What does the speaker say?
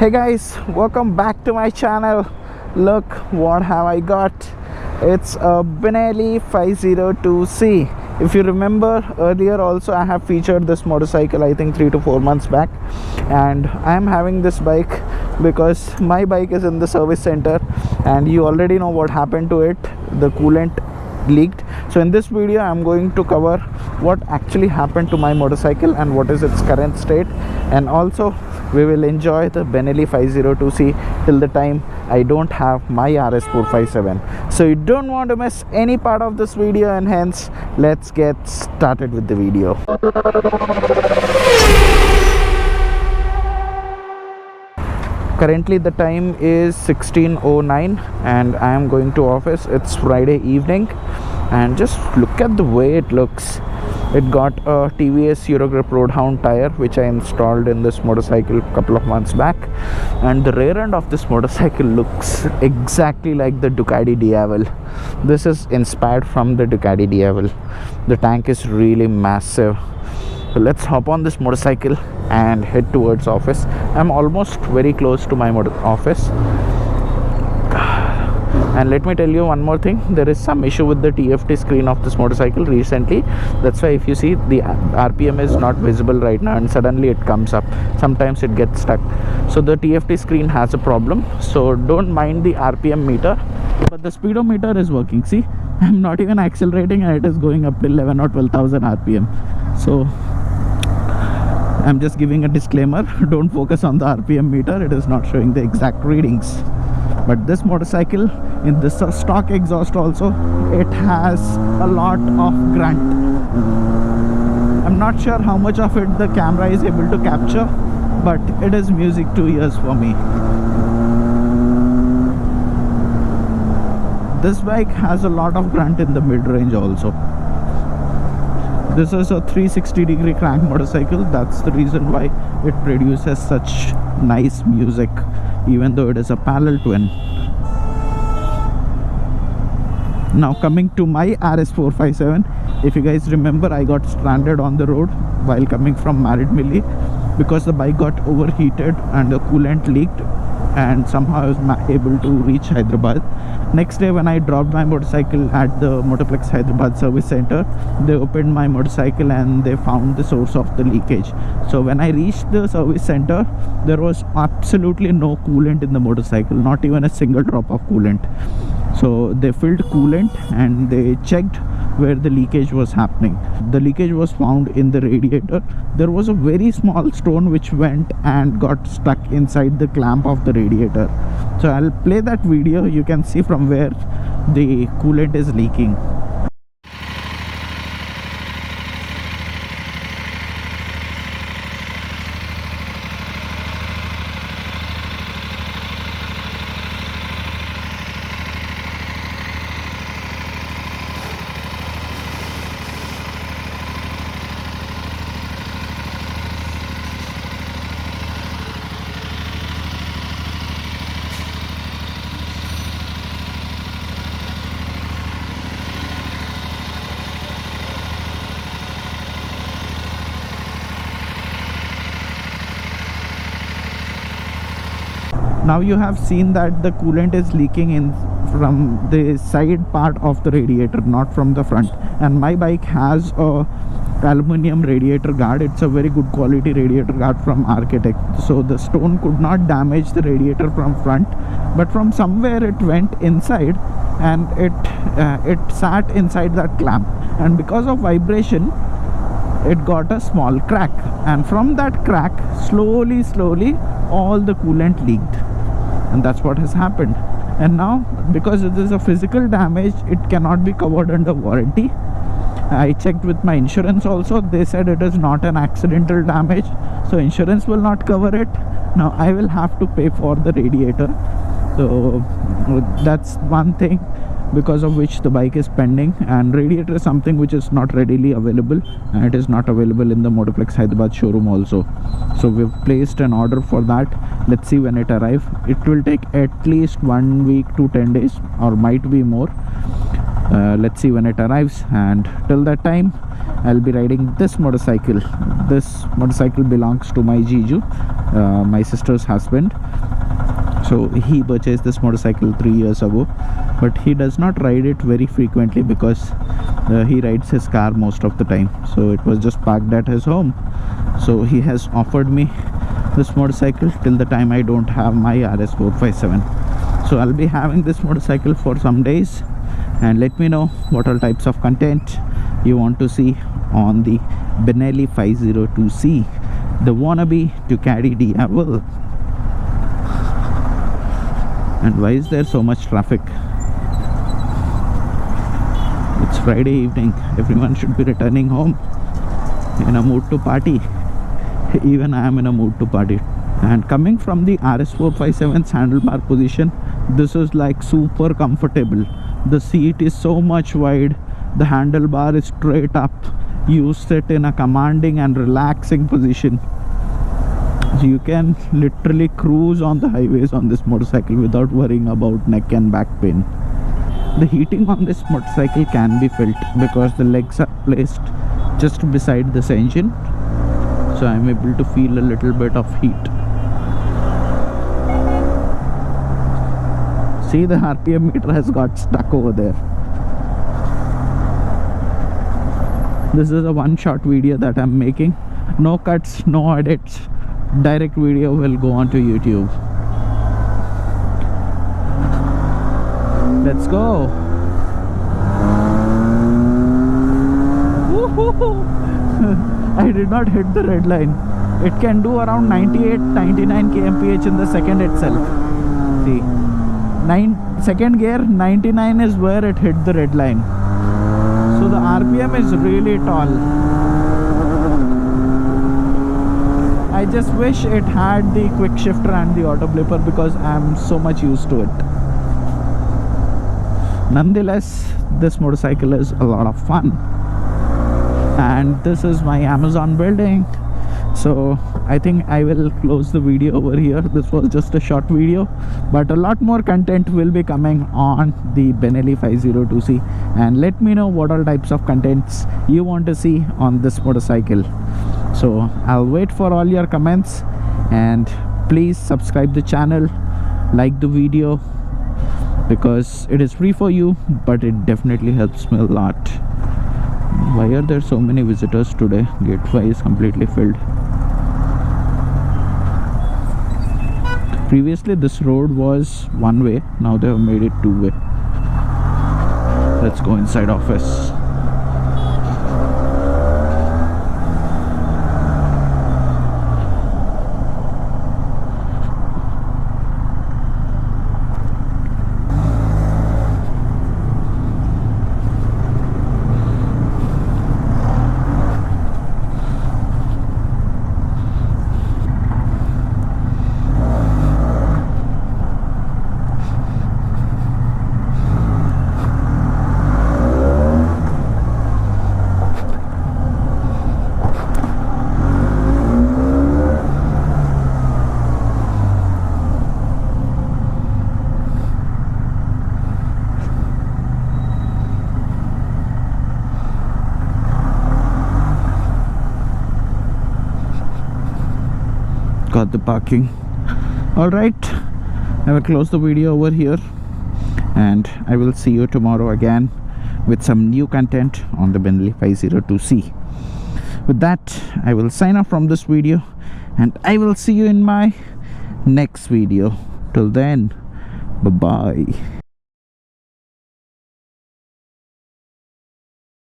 Hey guys, welcome back to my channel. Look what have I got. It's a Benelli 502C. If you remember earlier also I have featured this motorcycle I think 3 to 4 months back, and I am having this bike because my bike is in the service center and you already know what happened to it. The coolant leaked. So in this video I'm going to cover what actually happened to my motorcycle and what is its current state, and also we will enjoy the Benelli 502C till the time I don't have my RS 457. So you don't want to miss any part of this video, and hence let's get started with the video. Currently the time is 16:09 and I am going to office. It's Friday evening and just look at the way it looks. It got a TVS Eurogrip Roadhound tire which I installed in this motorcycle a couple of months back, and the rear end of this motorcycle looks exactly like the Ducati Diavel. This is inspired from the Ducati Diavel. The tank is really massive. So let's hop on this motorcycle and head towards office. I'm almost very close to my office. And let me tell you one more thing, there is some issue with the TFT screen of this motorcycle recently. That's why if you see the RPM is not visible right now and suddenly it comes up. Sometimes it gets stuck. So the TFT screen has a problem. So don't mind the RPM meter, but the speedometer is working. See, I'm not even accelerating and it is going up to 11 or 12,000 RPM. So I'm just giving a disclaimer, don't focus on the RPM meter, it is not showing the exact readings. But this motorcycle, in this stock exhaust also, it has a lot of grunt. I'm not sure how much of it the camera is able to capture, but it is music to ears for me. This bike has a lot of grunt in the mid-range also. This is a 360-degree crank motorcycle. That's the reason why it produces such nice music, even though it is a parallel twin. Now coming to my RS 457, if you guys remember, I got stranded on the road while coming from Benelli because the bike got overheated and the coolant leaked, and somehow I was able to reach Hyderabad. Next day when I dropped my motorcycle at the Motorplex Hyderabad service center, they opened my motorcycle and they found the source of the leakage. So when I reached the service center, there was absolutely no coolant in the motorcycle, not even a single drop of coolant. So they filled coolant and they checked where the leakage was happening. The leakage was found in the radiator. There was a very small stone which went and got stuck inside the clamp of the radiator. So I'll play that video. You can see from where the coolant is leaking. Now you have seen that the coolant is leaking in from the side part of the radiator, not from the front. And my bike has a aluminium radiator guard. It's a very good quality radiator guard from Architect. So the stone could not damage the radiator from front, but from somewhere it went inside and it sat inside that clamp. And because of vibration, it got a small crack. And from that crack, slowly all the coolant leaked. And that's what has happened. And now because it is a physical damage, it cannot be covered under warranty. I checked with my insurance also. They said it is not an accidental damage, so insurance will not cover it. Now I will have to pay for the radiator. So that's one thing because of which the bike is pending. And radiator is something which is not readily available, and it is not available in the Motorplex Hyderabad showroom also. So we've placed an order for that. Let's see when it arrives. It will take at least 1 week to 10 days or might be more. Let's see when it arrives, and till that time I'll be riding this motorcycle. This motorcycle belongs to my Jiju, my sister's husband. So he purchased this motorcycle 3 years ago, but he does not ride it very frequently because he rides his car most of the time. So it was just parked at his home. So he has offered me this motorcycle till the time I don't have my RS 457. So I'll be having this motorcycle for some days, and let me know what all types of content you want to see on the Benelli 502C, the wannabe Ducati Diavol. And why is there so much traffic? It's Friday evening. Everyone should be returning home in a mood to party. Even I am in a mood to party. And coming from the RS457's handlebar position, this is like super comfortable. The seat is so much wide. The handlebar is straight up. You sit in a commanding and relaxing position. You can literally cruise on the highways on this motorcycle without worrying about neck and back pain. The heating on this motorcycle can be felt because the legs are placed just beside this engine, so I'm able to feel a little bit of heat. See, the RPM meter has got stuck over there. This is a one-shot video that I'm making. No cuts, no edits. Direct video will go onto YouTube. Let's go. I did not hit the red line. It can do around 98-99 kmph in the second itself. See, second gear 99 is where it hit the red line. So the RPM is really tall. I just wish it had the quick shifter and the auto blipper because I'm so much used to it. Nonetheless, this motorcycle is a lot of fun. And this is my Amazon building. So I think I will close the video over here. This was just a short video, but a lot more content will be coming on the Benelli 502C. And let me know what all types of contents you want to see on this motorcycle. So I'll wait for all your comments, and please subscribe the channel, like the video, because it is free for you, but it definitely helps me a lot. Why are there so many visitors today? Gate 5 is completely filled. Previously this road was one way, now they have made it two way. Let's go inside office. Got the parking. Alright, I will close the video over here, and I will see you tomorrow again with some new content on the Benelli 502C. With that, I will sign off from this video, and I will see you in my next video. Till then, bye bye.